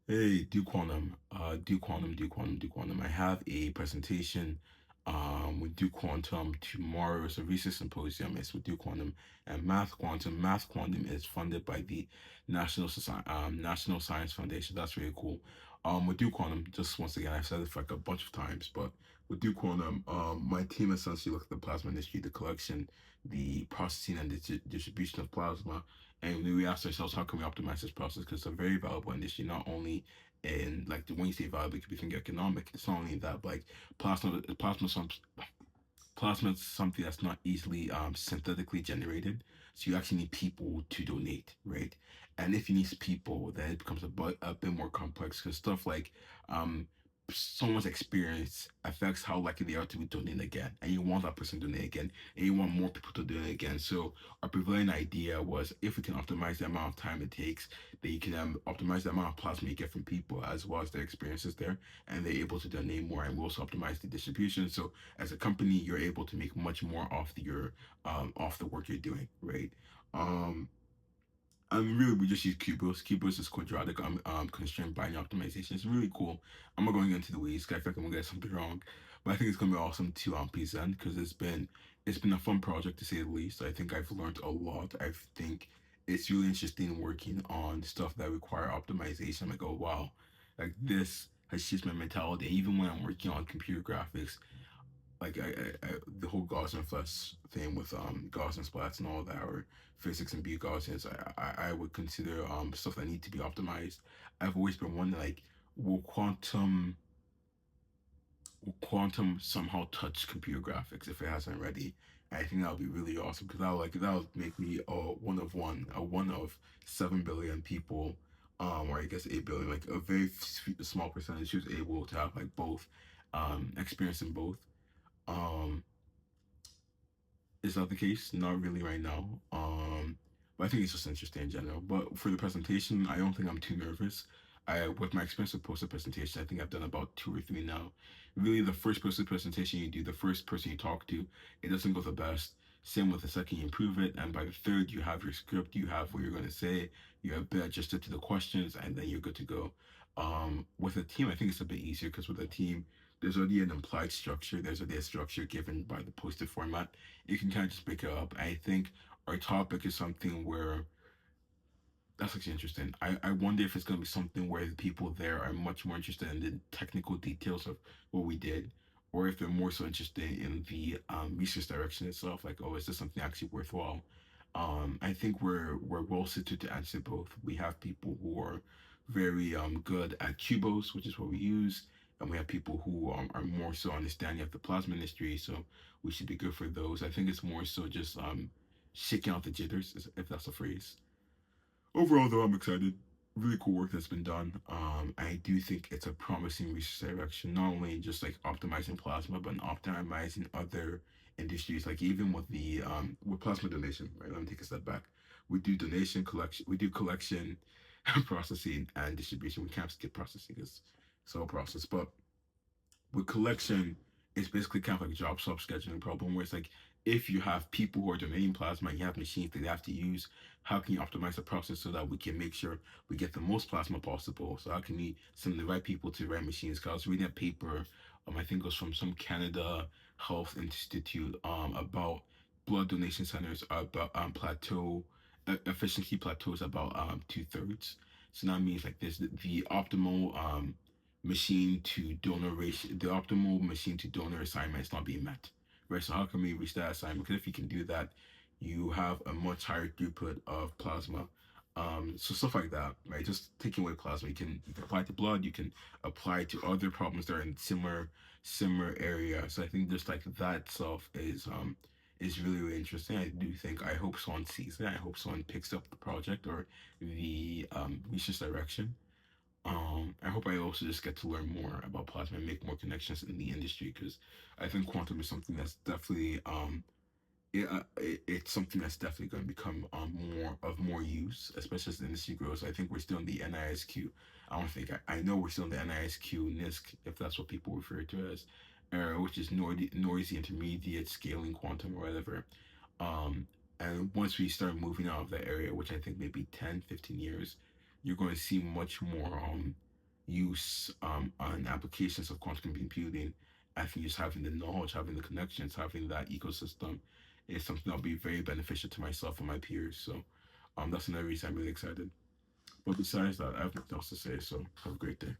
Hey, do quantum, do quantum, do quantum, do quantum. I have a presentation with do quantum tomorrow. It's a research symposium. It's with do quantum and math quantum. Math quantum is funded by the National Science Foundation. That's really cool. With do quantum, just once again, I've said it for like a bunch of times, but with do quantum, my team essentially looked at the plasma industry, the collection, the processing, and the distribution of plasma, and we asked ourselves, how can we optimize this process? Because it's a very valuable industry, not only in like when you say valuable, it could be think economic. It's not only that, but like plasma, plasma is something that's not easily synthetically generated. So you actually need people to donate, right? And if you need people, then it becomes a bit more complex because stuff like um someone's experience affects how likely they are to be donating again. And you want that person to donate again, and you want more people to donate again. So our prevailing idea was if we can optimize the amount of time it takes, that you can optimize the amount of plasma you get from people as well as their experiences there, and they're able to donate more, and we also optimize the distribution. So as a company, you're able to make much more off your off the work you're doing, right? Um, really, we just use Cubos. Cubos is quadratic constraint binding optimization. It's really cool. I'm not going into the weeds 'cause I feel like I'm gonna get something wrong, but I think it's gonna be awesome to present because it's been a fun project to say the least. I think I've learned a lot. I think it's really interesting working on stuff that require optimization. I'm like, oh wow, like this has shifted my mentality. Even when I'm working on computer graphics, like the whole Gaussian flesh thing with Gaussian splats and all that, or physics and B Gaussians, I would consider stuff that need to be optimized. I've always been wondering like, will quantum will quantum somehow touch computer graphics if it hasn't already? I think that would be really awesome because that would make me a one of 7 billion people, or I guess 8 billion, like a very small percentage who's able to have like both, experience in both. Um, Is that the case? Not really right now. But I think it's just interesting in general. But for the presentation, I don't think I'm too nervous. With my experience with poster presentation, I think I've done about two or three now. Really, the first poster presentation you do, the first person you talk to, it doesn't go the best. Same with the second, you improve it, and by the third, you have your script, you have what you're going to say, you have been adjusted to the questions, and then you're good to go. With a team, I think it's a bit easier because with a team, there's already an implied structure. There's already a structure given by the poster format. You can kind of just pick it up. I think our topic is something where that's actually interesting. I wonder if it's going to be something where the people there are much more interested in the technical details of what we did, or if they're more so interested in the research direction itself. Like, oh, is this something actually worthwhile? I think we're well suited to answer both. We have people who are very good at Cubos, which is what we use, and we have people who are more so understanding of the plasma industry. So we should be good for those. I think it's more so just shaking out the jitters, if that's a phrase. Overall, though, I'm excited. Really cool work that's been done. I do think it's a promising research direction, not only in just like optimizing plasma, but in optimizing other industries. Like even with plasma donation, right? Let me take a step back. We do donation collection. We do collection, processing, and distribution. We can't skip processing because it's a whole process. But with collection, it's basically kind of like a job swap scheduling problem where it's like if you have people who are donating plasma and you have machines that they have to use, how can you optimize the process so that we can make sure we get the most plasma possible? So how can we send the right people to the right machines? Because I was reading a paper, I think it was from some Canada Health Institute, about blood donation centers about plateau efficiency plateaus about 2/3. So that means like this the optimal machine to donor ratio, the optimal machine to donor assignment is not being met, right? So how can we reach that assignment? Because if you can do that, you have a much higher throughput of plasma. So stuff like that, right? Just taking away plasma, you can apply to blood, you can apply to other problems that are in similar area. So I think just like that itself is really really interesting. I do think I hope someone sees it. I hope someone picks up the project or the research direction. I hope I also just get to learn more about plasma and make more connections in the industry because I think quantum is something that's definitely it's something that's definitely going to become more use, especially as the industry grows. I think we're still in the NISQ. I don't think I know we're still in the NISQ NISQ if that's what people refer to as, which is noisy intermediate scaling quantum or whatever. Um, and once we start moving out of that area, which I think maybe 10, 15 years, you're going to see much more. use and applications of quantum computing, I think just having the knowledge, having the connections, having that ecosystem is something that'll be very beneficial to myself and my peers. So that's another reason I'm really excited. But besides that, I have nothing else to say. So have a great day.